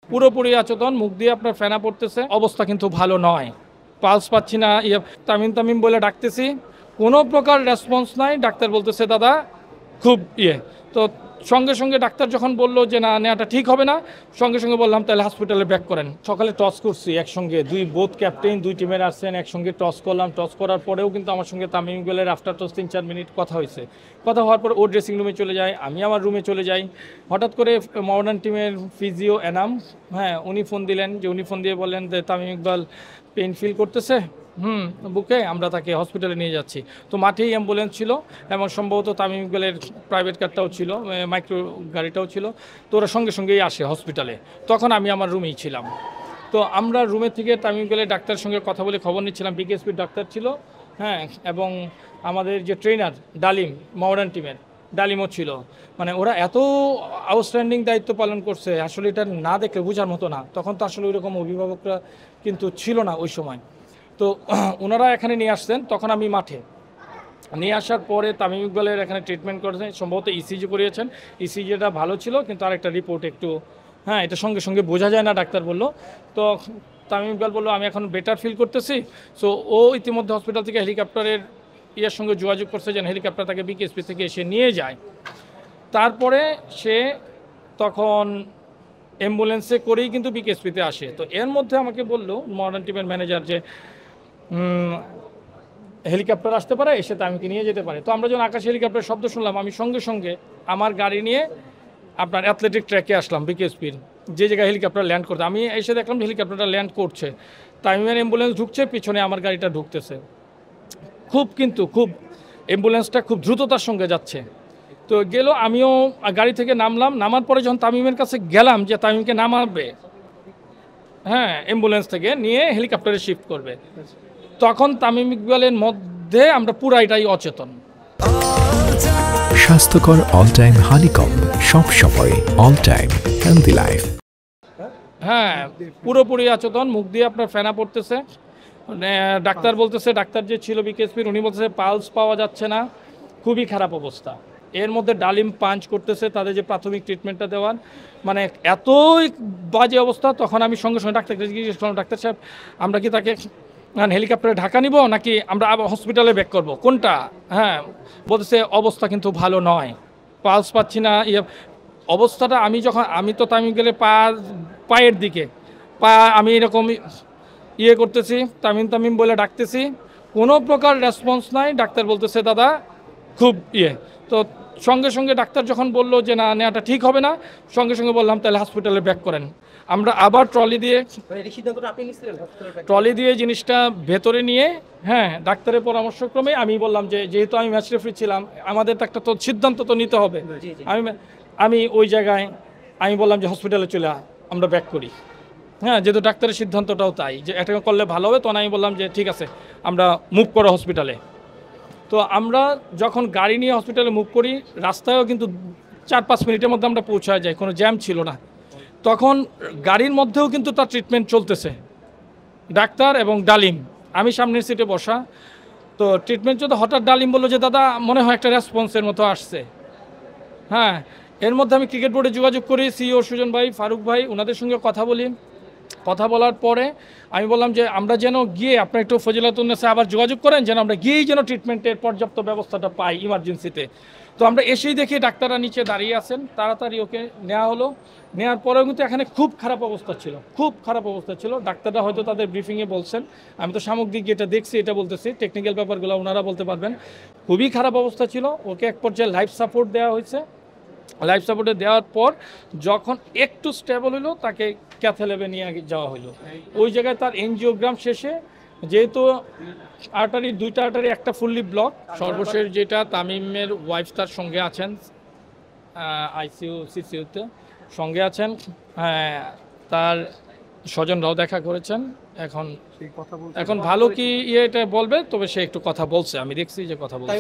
পুরোপুরি অচেতন, মুখ দিয়ে আপনার ফেনা পড়তেছে, অবস্থা কিন্তু ভালো নয়। পালস পাচ্ছি না, তামিম তামিম বলে ডাকতেছি, কোনো প্রকার রেসপন্স নাই। ডাক্তার বলতেছে দাদা খুব তো সঙ্গে সঙ্গে ডাক্তার যখন বললো যে না নেওয়াটা ঠিক হবে না, সঙ্গে সঙ্গে বললাম তাহলে হসপিটালে ব্যাক করেন। সকালে টস করছি একসঙ্গে, বোথ ক্যাপ্টেন দুই টিমের আসছেন, একসঙ্গে টস করলাম। টস করার পরেও কিন্তু আমার সঙ্গে তামিম ইকবালের আফটার টস 3-4 মিনিট কথা হয়েছে। কথা হওয়ার পর ও ড্রেসিং রুমে চলে যায়, আমি আমার রুমে চলে যাই। হঠাৎ করে মডার্ন টিমের ফিজিও এনাম, উনি ফোন দিলেন, উনি ফোন দিয়ে বললেন যে তামিম ইকবাল পেইন ফিল করতেছে বুকে, আমরা তাকে হসপিটালে নিয়ে যাচ্ছি। তো মাঠেই অ্যাম্বুলেন্স ছিল এবং সম্ভবত তামিম ইকবালের প্রাইভেট কারটাও ছিল, মাইক্রো গাড়িটাও ছিল। তো ওরা সঙ্গে সঙ্গেই আসে হসপিটালে। তখন আমি আমার রুমেই ছিলাম। তো আমরা রুমে থেকে তামিম ইকবালের ডাক্তারের সঙ্গে কথা বলে খবর নিচ্ছিলাম। বিকেএসপির ডাক্তার ছিল, এবং আমাদের যে ট্রেনার ডালিম, মডার্ন টিমের ডালিমও ছিল। মানে ওরা এত আউটস্ট্যান্ডিং দায়িত্ব পালন করছে, আসলে এটা না দেখলে বোঝার মতো না। তখন তো আসলে ওইরকম অভিভাবকরা কিন্তু ছিল না ওই সময়। তো ওনারা এখানে নিয়ে আসছেন, তখন আমি মাঠে। নিয়ে আসার পরে তামিম ইকবালের এখানে ট্রিটমেন্ট করেছেন, সম্ভবত ইসিজি করিয়েছেন। ইসিজিটা ভালো ছিল, কিন্তু আরেকটা রিপোর্ট একটু এটা সঙ্গে সঙ্গে বোঝা যায় না, ডাক্তার বলল। তো তামিম ইকবাল বললো আমি এখন বেটার ফিল করতেছি। সো ও ইতিমধ্যে হসপিটাল থেকে হেলিকপ্টারের সঙ্গে যোগাযোগ করছে যেন হেলিকপ্টার তাকে বিকেএসপি থেকে এসে নিয়ে যায়। তারপরে সে তখন অ্যাম্বুলেন্সে করেই কিন্তু বিকেএসপিতে আসে। তো এর মধ্যে আমাকে বললো মডার্ন টিমের ম্যানেজার যে হেলিকপ্টার আসতে পারে, এসে তামিমকে নিয়ে যেতে পারে। তো আমরা যখন আকাশে হেলিকপ্টারের শব্দ শুনলাম, আমি সঙ্গে সঙ্গে আমার গাড়ি নিয়ে আপনার অ্যাথলেটিক ট্র্যাকে আসলাম, বিকেএসপির যে জায়গায় হেলিকপ্টার ল্যান্ড করতে। আমি এসে দেখলাম হেলিকপ্টারটা ল্যান্ড করছে, তামিমের অ্যাম্বুলেন্স ঢুকছে, পিছনে আমার গাড়িটা ঢুকতেছে। খুব অ্যাম্বুলেন্সটা খুব দ্রুততার সঙ্গে যাচ্ছে। তো গেল, আমিও গাড়ি থেকে নামলাম। নামার পরে যখন তামিমের কাছে গেলাম যে তামিমকে নামাবে, অ্যাম্বুলেন্স থেকে নিয়ে হেলিকপ্টারে শিফট করবে, তখন তামিম ইকবালের মধ্যে আমরা পুরাইটাই অচেতন। স্বাস্থ্যকর অল টাইম হানিকম, সব সময় অল টাইম হেলদি লাইফ। পুরোপুরি অচেতন, মুখ দিয়ে আপনার ফেনা পড়তেছে। ডাক্তার বলতেছে, ডাক্তার যে ছিল বিকেএসপির, উনি বলতেছে পালস পাওয়া যাচ্ছে না, খুবই খারাপ অবস্থা। এর মধ্যে ডালিম পাঞ্চ করতেছে, তাদের যে প্রাথমিক ট্রিটমেন্টটা দেওয়ার, মানে এতই বাজে অবস্থা। তখন আমি সঙ্গে সঙ্গে ডাক্তারকে জিজ্ঞেস করলাম, ডাক্তার সাহেব আমরা কি তাকে হেলিকপ্টারে ঢাকা নিব নাকি আমরা আবার হসপিটালে ব্যাক করব, কোনটা? বলতেছে অবস্থা কিন্তু ভালো নয়, পালস পাচ্ছি না। অবস্থাটা আমি তো তামিম গেলে পায়ের দিকে আমি এরকম করতেছি, তামিম তামিম বলে ডাকতেছি, কোনো প্রকার রেসপন্স নাই। ডাক্তার বলতেছে দাদা খুব তো সঙ্গে সঙ্গে ডাক্তার যখন বললো যে না নেওয়াটা ঠিক হবে না, সঙ্গে সঙ্গে বললাম তাহলে হসপিটালে ব্যাক করেন। আমরা আবার ট্রলি দিয়ে জিনিসটা ভেতরে নিয়ে ডাক্তারের পরামর্শক্রমে আমি বললাম যে যেহেতু আমি ম্যাচ রেফারি ছিলাম, আমাদের তো একটা সিদ্ধান্ত তো নিতে হবে। আমি ওই জায়গায় আমি বললাম যে হসপিটালে চলে আমরা ব্যাক করি। যেহেতু ডাক্তারের সিদ্ধান্তটাও তাই যে এটা করলে ভালো হবে, তখন আমি বললাম যে ঠিক আছে আমরা মুভ করো হসপিটালে। তো আমরা যখন গাড়ি নিয়ে হসপিটালে মুভ করি, রাস্তায়ও কিন্তু 4-5 মিনিটের মধ্যে আমরা পৌঁছায় যাই, কোনো জ্যাম ছিল না। তখন গাড়ির মধ্যেও কিন্তু তার ট্রিটমেন্ট চলতেছে, ডাক্তার এবং ডালিম, আমি সামনের সিটে বসা। তো ট্রিটমেন্ট চলতে হঠাৎ ডালিম বললো যে দাদা মনে হয় একটা রেসপন্সের মতো আসছে। এর মধ্যে আমি ক্রিকেট বোর্ডে যোগাযোগ করি, সিইও সুজন ভাই, ফারুক ভাই, ওনাদের সঙ্গে কথা বলি। কথা বলার পরে আমি বললাম যে আমরা যেন গিয়ে আপনার একটু ফজিলাতুন্নেসা আবার যোগাযোগ করেন, যেন আমরা গিয়েই যেন ট্রিটমেন্টের পর্যাপ্ত ব্যবস্থাটা পাই ইমার্জেন্সিতে। তো আমরা এসেই দেখি ডাক্তাররা নিচে দাঁড়িয়ে আছেন, তাড়াতাড়ি ওকে নেওয়া হলো। নেওয়ার পরেও কিন্তু এখানে খুব খারাপ অবস্থা ছিল। ডাক্তাররা হয়তো তাদের ব্রিফিংয়ে বলছেন, আমি তো সামগ্রিক যেটা দেখছি এটা বলতেছি, টেকনিক্যাল ব্যাপারগুলো ওনারা বলতে পারবেন। খুবই খারাপ অবস্থা ছিল, ওকে এক পর্যায়ে লাইফ সাপোর্ট দেওয়া হয়েছে। লাইফ সাপোর্টে দেওয়ার পর যখন একটু স্টেবল হলো, তাকে ক্যাথল্যাবে নিয়ে যাওয়া হলো। ওই জায়গায় তার এনজিওগ্রাম শেষে, যেহেতু দুইটা আর্টারি একটা ফুললি ব্লক, সর্বশেষ যেটা তামিমের ওয়াইফ তার সঙ্গে আছেন, সিসিউতে সঙ্গে আছেন, তার স্বজনরাও দেখা করেছেন। এখন ভালো কি এটা বলবে, তবে সে একটু কথা বলছে, আমি দেখছি যে কথা বলছে।